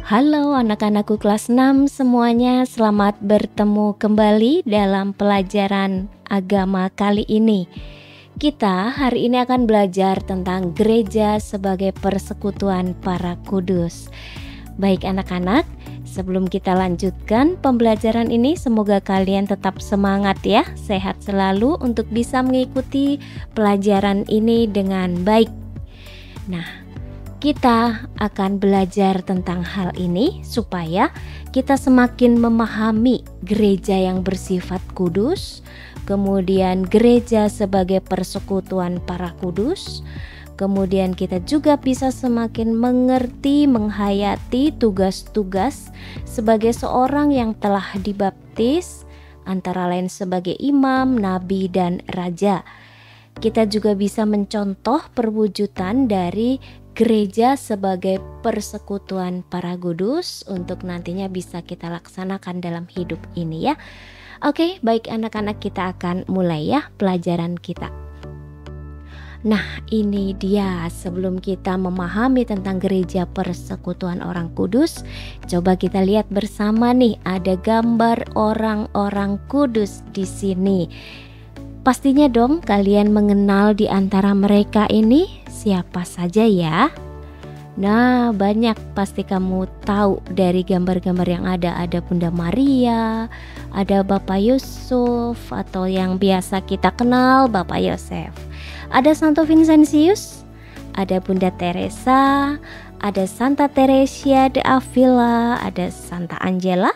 Halo anak-anakku kelas 6 semuanya, selamat bertemu kembali dalam pelajaran agama kali ini. Kita hari ini akan belajar tentang gereja sebagai persekutuan para kudus. Baik anak-anak, sebelum kita lanjutkan pembelajaran ini, semoga kalian tetap semangat ya, sehat selalu untuk bisa mengikuti pelajaran ini dengan baik. Nah, kita akan belajar tentang hal ini supaya kita semakin memahami gereja yang bersifat kudus, kemudian gereja sebagai persekutuan para kudus, kemudian kita juga bisa semakin mengerti, menghayati tugas-tugas sebagai seorang yang telah dibaptis, antara lain sebagai imam, nabi, dan raja. Kita juga bisa mencontoh perwujudan dari gereja sebagai persekutuan para kudus untuk nantinya bisa kita laksanakan dalam hidup ini ya. Oke, baik anak-anak, kita akan mulai ya pelajaran kita. Nah, ini dia, sebelum kita memahami tentang gereja persekutuan orang kudus, coba kita lihat bersama nih, ada gambar orang-orang kudus di sini. Pastinya dong kalian mengenal di antara mereka ini siapa saja ya. Nah, banyak pasti kamu tahu dari gambar-gambar yang ada. Ada Bunda Maria, ada Bapak Yusuf, atau yang biasa kita kenal Bapak Yosef. Ada Santo Vincentius, ada Bunda Teresa, ada Santa Teresia de Avila, ada Santa Angela,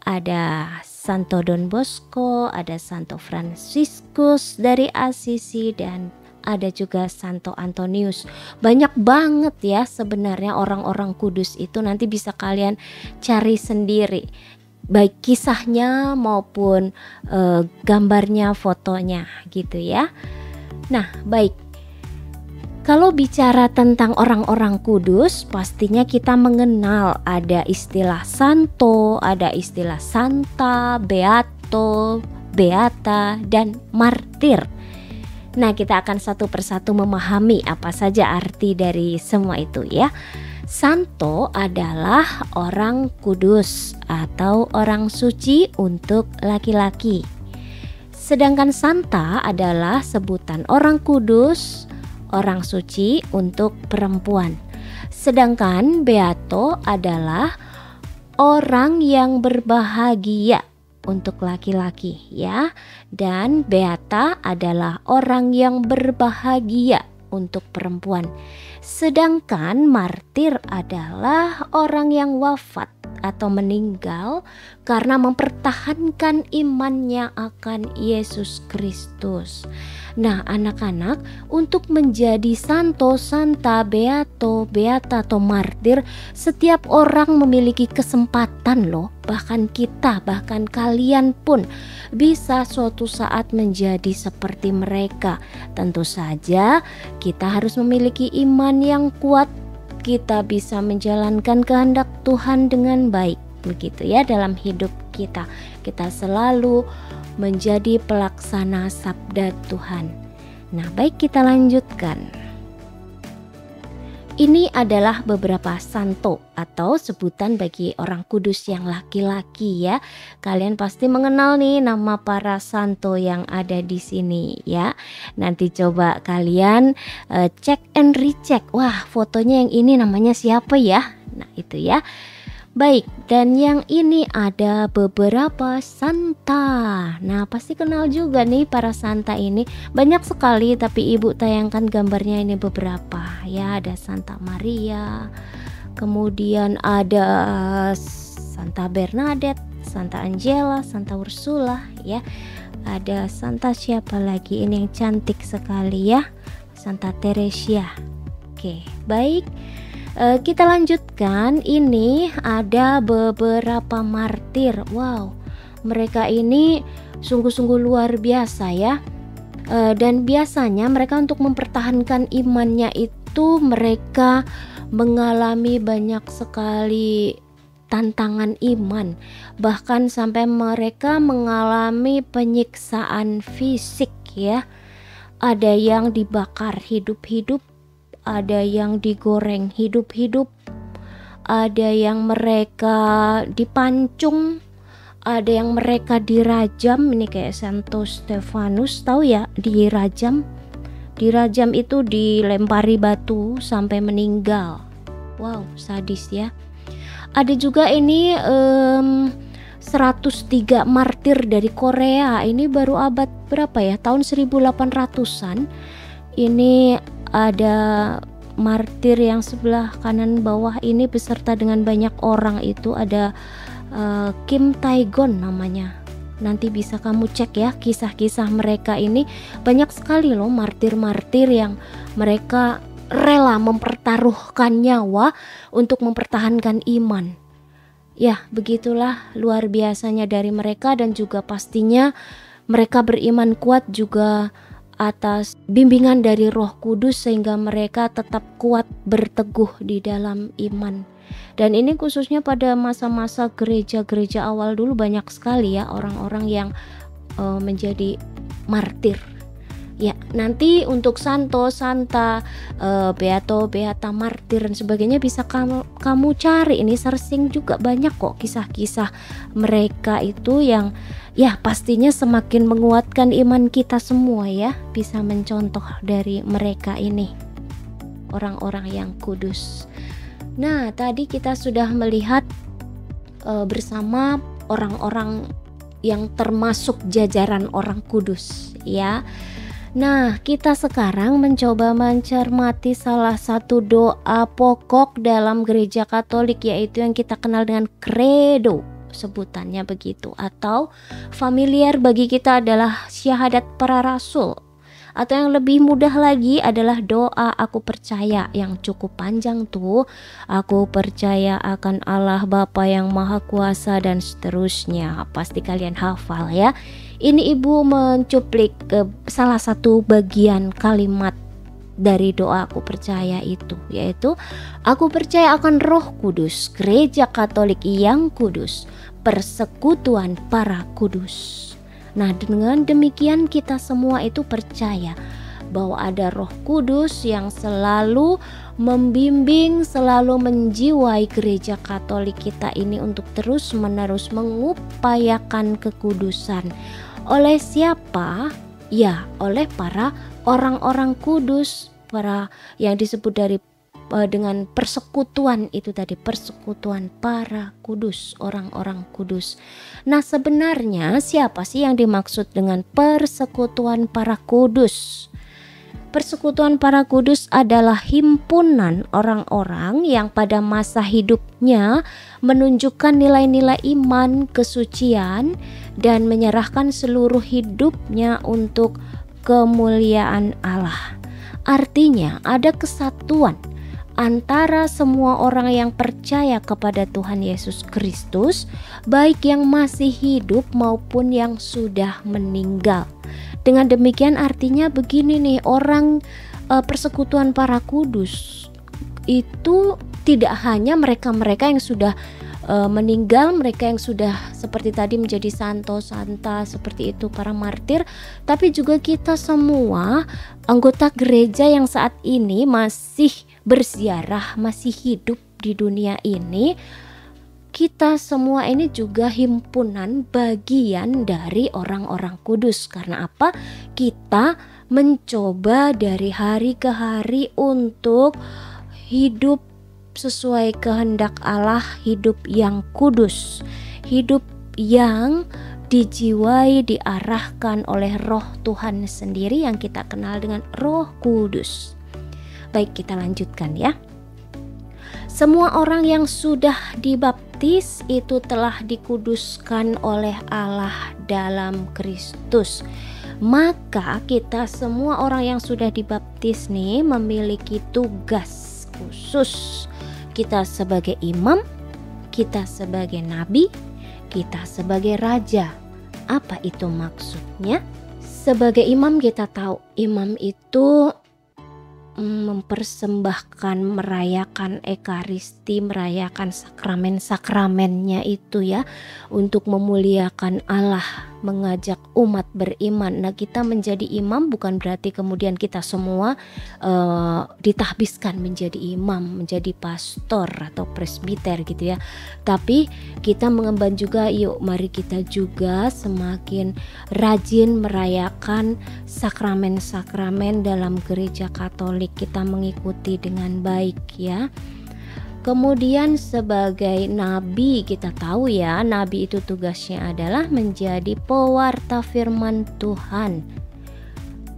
ada Santo Don Bosco, ada Santo Fransiskus dari Assisi, dan ada juga Santo Antonius. Banyak banget ya sebenarnya orang-orang kudus itu, nanti bisa kalian cari sendiri, baik kisahnya maupun gambarnya, fotonya gitu ya. Nah, baik. Kalau bicara tentang orang-orang kudus, pastinya kita mengenal ada istilah santo, ada istilah santa, beato, beata, dan martir. Nah, kita akan satu persatu memahami apa saja arti dari semua itu ya. Santo adalah orang kudus atau orang suci untuk laki-laki. Sedangkan santa adalah sebutan orang kudus, orang suci untuk perempuan. Sedangkan beato adalah orang yang berbahagia untuk laki-laki ya. Dan beata adalah orang yang berbahagia untuk perempuan. Sedangkan martir adalah orang yang wafat atau meninggal karena mempertahankan imannya akan Yesus Kristus. Nah, anak-anak, untuk menjadi santo, santa, beato, beata, atau martir, setiap orang memiliki kesempatan loh. Bahkan kita, bahkan kalian pun bisa suatu saat menjadi seperti mereka. Tentu saja kita harus memiliki iman yang kuat. Kita bisa menjalankan kehendak Tuhan dengan baik, begitu ya dalam hidup kita. Kita selalu menjadi pelaksana sabda Tuhan. Nah, baik, kita lanjutkan. Ini adalah beberapa santo atau sebutan bagi orang kudus yang laki-laki ya. Kalian pasti mengenal nih nama para santo yang ada di sini ya. Nanti coba kalian cek and recheck. Wah, fotonya yang ini namanya siapa ya? Nah, itu ya. Baik, dan yang ini ada beberapa santa. Nah, pasti kenal juga nih para santa ini. Banyak sekali, tapi ibu tayangkan gambarnya ini beberapa. Ya, ada Santa Maria, kemudian ada Santa Bernadette, Santa Angela, Santa Ursula ya. Ada Santa siapa lagi ini yang cantik sekali ya, Santa Teresia. Oke, baik. Kita lanjutkan. Ini ada beberapa martir. Wow, mereka ini sungguh-sungguh luar biasa ya. Dan biasanya mereka untuk mempertahankan imannya itu mereka mengalami banyak sekali tantangan iman. Bahkan sampai mereka mengalami penyiksaan fisik ya. Ada yang dibakar hidup-hidup, ada yang digoreng hidup-hidup, ada yang mereka dipancung, ada yang mereka dirajam. Ini kayak Santo Stefanus, tahu ya, dirajam itu dilempari batu sampai meninggal. Wow, sadis ya. Ada juga ini 103 martir dari Korea. Ini baru abad berapa ya? Tahun 1800-an. Ini ada martir yang sebelah kanan bawah ini beserta dengan banyak orang. Itu ada Kim Tae-gon namanya. Nanti bisa kamu cek ya kisah-kisah mereka. Ini banyak sekali loh martir-martir yang mereka rela mempertaruhkan nyawa untuk mempertahankan iman. Ya, begitulah luar biasanya dari mereka, dan juga pastinya mereka beriman kuat juga atas bimbingan dari Roh Kudus sehingga mereka tetap kuat berteguh di dalam iman. Dan ini khususnya pada masa-masa gereja-gereja awal dulu banyak sekali ya orang-orang yang menjadi martir. Ya, nanti untuk santo, santa, beato, beata, martir dan sebagainya bisa kamu cari. Ini searching juga banyak kok kisah-kisah mereka itu yang ya pastinya semakin menguatkan iman kita semua ya. Bisa mencontoh dari mereka ini, orang-orang yang kudus. Nah, tadi kita sudah melihat bersama orang-orang yang termasuk jajaran orang kudus ya. Nah, kita sekarang mencoba mencermati salah satu doa pokok dalam gereja Katolik, yaitu yang kita kenal dengan credo, sebutannya begitu, atau familiar bagi kita adalah syahadat para rasul, atau yang lebih mudah lagi adalah doa aku percaya, yang cukup panjang tuh. Aku percaya akan Allah Bapa yang Maha Kuasa dan seterusnya. Pasti kalian hafal ya. Ini ibu mencuplik salah satu bagian kalimat dari doa aku percaya itu, yaitu aku percaya akan Roh Kudus, Gereja Katolik yang kudus, persekutuan para kudus. Nah, dengan demikian kita semua itu percaya bahwa ada Roh Kudus yang selalu membimbing, selalu menjiwai gereja Katolik kita ini untuk terus-menerus mengupayakan kekudusan. Oleh siapa? Ya, oleh para orang-orang kudus, para yang disebut dengan persekutuan itu tadi, persekutuan para kudus, orang-orang kudus. Nah, sebenarnya siapa sih yang dimaksud dengan persekutuan para kudus? Persekutuan para kudus adalah himpunan orang-orang yang pada masa hidupnya menunjukkan nilai-nilai iman, kesucian, dan menyerahkan seluruh hidupnya untuk kemuliaan Allah. Artinya ada kesatuan antara semua orang yang percaya kepada Tuhan Yesus Kristus, baik yang masih hidup maupun yang sudah meninggal. Dengan demikian artinya begini nih, orang persekutuan para kudus itu tidak hanya mereka-mereka yang sudah meninggal, mereka yang sudah seperti tadi menjadi santo, santa, seperti itu para martir, tapi juga kita semua anggota gereja yang saat ini masih berziarah, masih hidup di dunia ini. Kita semua ini juga himpunan bagian dari orang-orang kudus. Karena apa? Kita mencoba dari hari ke hari untuk hidup sesuai kehendak Allah, hidup yang kudus, hidup yang dijiwai, diarahkan oleh Roh Tuhan sendiri yang kita kenal dengan Roh Kudus. Baik, kita lanjutkan ya. Semua orang yang sudah dibaptis itu telah dikuduskan oleh Allah dalam Kristus. Maka kita semua orang yang sudah dibaptis nih memiliki tugas khusus. Kita sebagai imam, kita sebagai nabi, kita sebagai raja. Apa itu maksudnya? Sebagai imam kita tahu, imam itu mempersembahkan, merayakan ekaristi, merayakan sakramen-sakramennya itu ya, untuk memuliakan Allah. mengajak umat beriman. Nah, kita menjadi imam bukan berarti kemudian kita semua ditahbiskan menjadi imam, menjadi pastor atau presbiter gitu ya. Tapi kita mengemban juga, yuk mari kita juga semakin rajin merayakan sakramen-sakramen dalam gereja Katolik. Kita mengikuti dengan baik ya. Kemudian sebagai nabi, kita tahu ya, nabi itu tugasnya adalah menjadi pewarta firman Tuhan.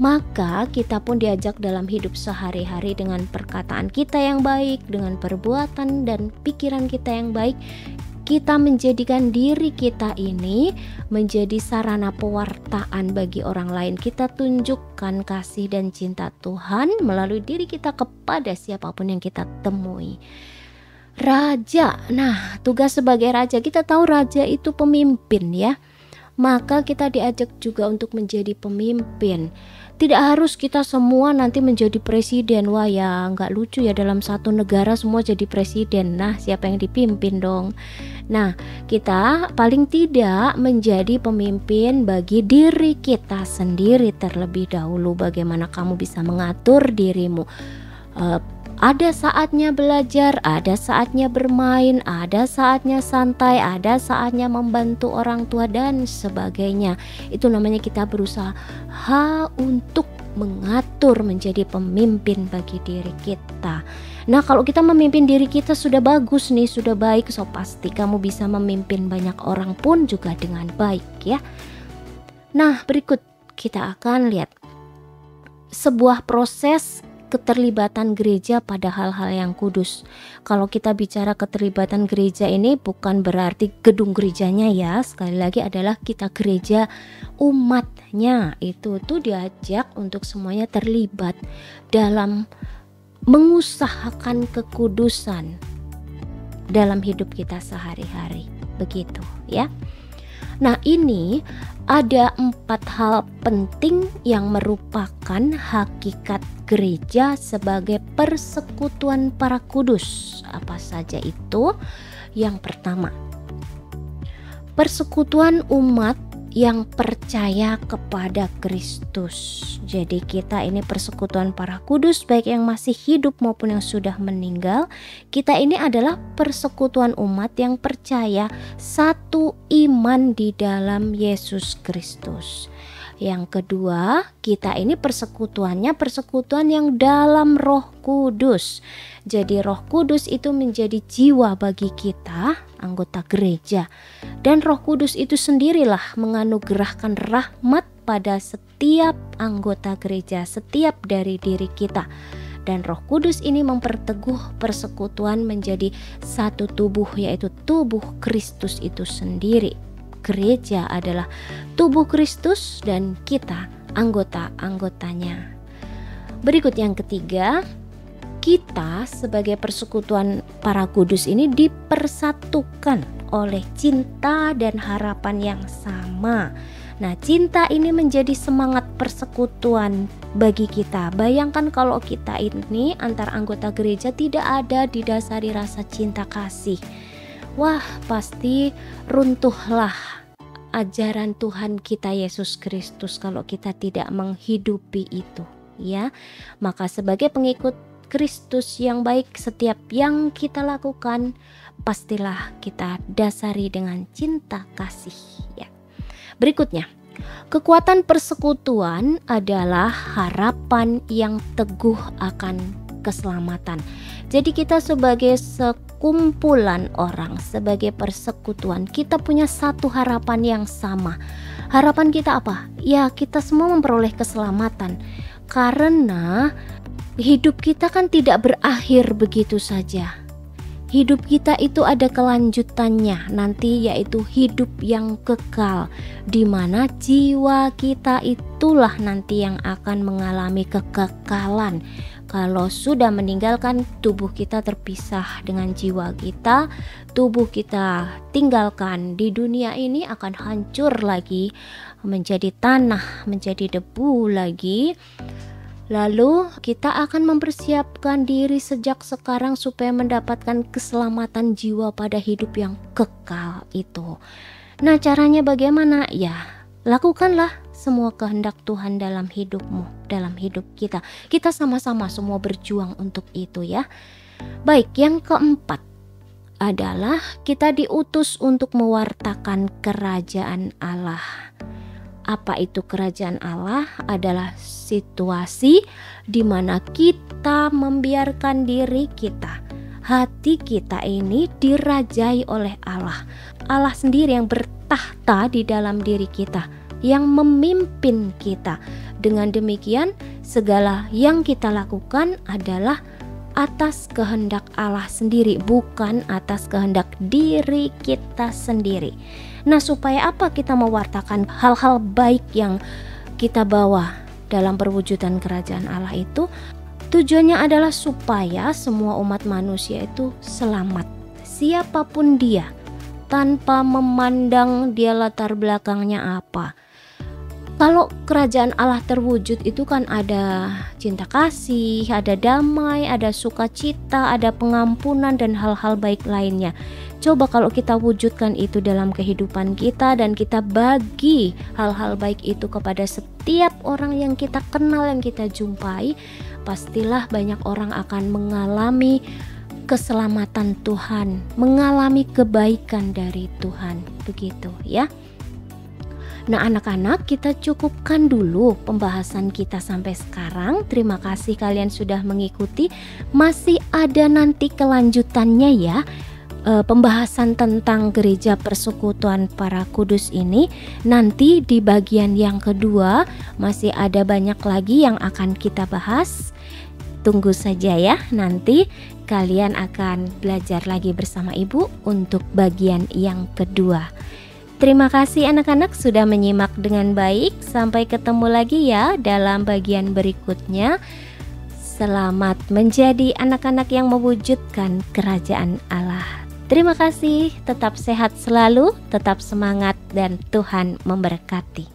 Maka kita pun diajak dalam hidup sehari-hari dengan perkataan kita yang baik, dengan perbuatan dan pikiran kita yang baik. Kita menjadikan diri kita ini menjadi sarana pewartaan bagi orang lain. Kita tunjukkan kasih dan cinta Tuhan melalui diri kita kepada siapapun yang kita temui. Raja, nah tugas sebagai raja, kita tahu raja itu pemimpin ya. Maka kita diajak juga untuk menjadi pemimpin. Tidak harus kita semua nanti menjadi presiden. Wah ya nggak lucu ya, dalam satu negara semua jadi presiden. Nah siapa yang dipimpin dong? Nah kita paling tidak menjadi pemimpin bagi diri kita sendiri terlebih dahulu. Bagaimana kamu bisa mengatur dirimu? Ada saatnya belajar, ada saatnya bermain, ada saatnya santai, ada saatnya membantu orang tua dan sebagainya. Itu namanya kita berusaha untuk mengatur menjadi pemimpin bagi diri kita. Nah kalau kita memimpin diri kita sudah bagus nih, sudah baik, so pasti kamu bisa memimpin banyak orang pun juga dengan baik ya. Nah berikut kita akan lihat sebuah proses keterlibatan gereja pada hal-hal yang kudus. Kalau kita bicara keterlibatan gereja ini bukan berarti gedung gerejanya ya, sekali lagi adalah kita gereja umatnya. Itu tuh diajak untuk semuanya terlibat dalam mengusahakan kekudusan dalam hidup kita sehari-hari. Begitu ya. Nah ini ada 4 hal penting yang merupakan hakikat gereja sebagai persekutuan para kudus. Apa saja itu? Yang pertama, persekutuan umat yang percaya kepada Kristus. Jadi kita ini persekutuan para kudus, baik yang masih hidup maupun yang sudah meninggal. Kita ini adalah persekutuan umat yang percaya satu iman di dalam Yesus Kristus. Yang kedua, kita ini persekutuannya persekutuan yang dalam Roh Kudus. Jadi Roh Kudus itu menjadi jiwa bagi kita, anggota gereja. Dan Roh Kudus itu sendirilah menganugerahkan rahmat pada setiap anggota gereja, setiap dari diri kita. Dan Roh Kudus ini memperteguh persekutuan menjadi satu tubuh, yaitu tubuh Kristus itu sendiri. Gereja adalah tubuh Kristus dan kita anggota-anggotanya. Berikut yang ketiga, kita sebagai persekutuan para kudus ini dipersatukan oleh cinta dan harapan yang sama. Nah, cinta ini menjadi semangat persekutuan bagi kita. Bayangkan kalau kita ini antar anggota gereja tidak ada didasari rasa cinta kasih. Wah, pasti runtuhlah ajaran Tuhan kita Yesus Kristus kalau kita tidak menghidupi itu, ya. Maka sebagai pengikut Kristus yang baik, setiap yang kita lakukan pastilah kita dasari dengan cinta kasih, ya. Berikutnya, kekuatan persekutuan adalah harapan yang teguh akan keselamatan. Jadi kita sebagai sekumpulan orang, sebagai persekutuan, kita punya satu harapan yang sama. Harapan kita apa? Ya, kita semua memperoleh keselamatan. Karena hidup kita kan tidak berakhir begitu saja. Hidup kita itu ada kelanjutannya nanti, yaitu hidup yang kekal, di mana jiwa kita itulah nanti yang akan mengalami kekekalan. Kalau sudah meninggalkan, tubuh kita terpisah dengan jiwa kita, tubuh kita tinggalkan di dunia ini akan hancur lagi, menjadi tanah, menjadi debu lagi. Lalu kita akan mempersiapkan diri sejak sekarang supaya mendapatkan keselamatan jiwa pada hidup yang kekal itu. Nah, caranya bagaimana? Ya, Lakukanlah semua kehendak Tuhan dalam hidupmu, dalam hidup kita. Kita sama-sama semua berjuang untuk itu ya. Baik, yang keempat adalah kita diutus untuk mewartakan kerajaan Allah. Apa itu kerajaan Allah? Adalah situasi di mana kita membiarkan diri kita, hati kita ini dirajai oleh Allah. Allah sendiri yang bertahta di dalam diri kita, yang memimpin kita. Dengan demikian, segala yang kita lakukan adalah atas kehendak Allah sendiri, bukan atas kehendak diri kita sendiri. Nah, supaya apa kita mewartakan hal-hal baik yang kita bawa dalam perwujudan kerajaan Allah itu? Tujuannya adalah supaya semua umat manusia itu selamat, siapapun dia, tanpa memandang dia latar belakangnya apa. Kalau kerajaan Allah terwujud itu kan ada cinta kasih, ada damai, ada sukacita, ada pengampunan dan hal-hal baik lainnya. Coba kalau kita wujudkan itu dalam kehidupan kita dan kita bagi hal-hal baik itu kepada setiap orang yang kita kenal, yang kita jumpai, pastilah banyak orang akan mengalami keselamatan Tuhan, mengalami kebaikan dari Tuhan. Begitu ya. Nah, anak-anak, kita cukupkan dulu pembahasan kita sampai sekarang. Terima kasih kalian sudah mengikuti. Masih ada nanti kelanjutannya ya, pembahasan tentang gereja persekutuan para kudus ini. Nanti di bagian yang kedua masih ada banyak lagi yang akan kita bahas. Tunggu saja ya, nanti kalian akan belajar lagi bersama Ibu untuk bagian yang kedua. Terima kasih anak-anak sudah menyimak dengan baik. Sampai ketemu lagi ya dalam bagian berikutnya. Selamat menjadi anak-anak yang mewujudkan kerajaan Allah. Terima kasih, tetap sehat selalu, tetap semangat dan Tuhan memberkati.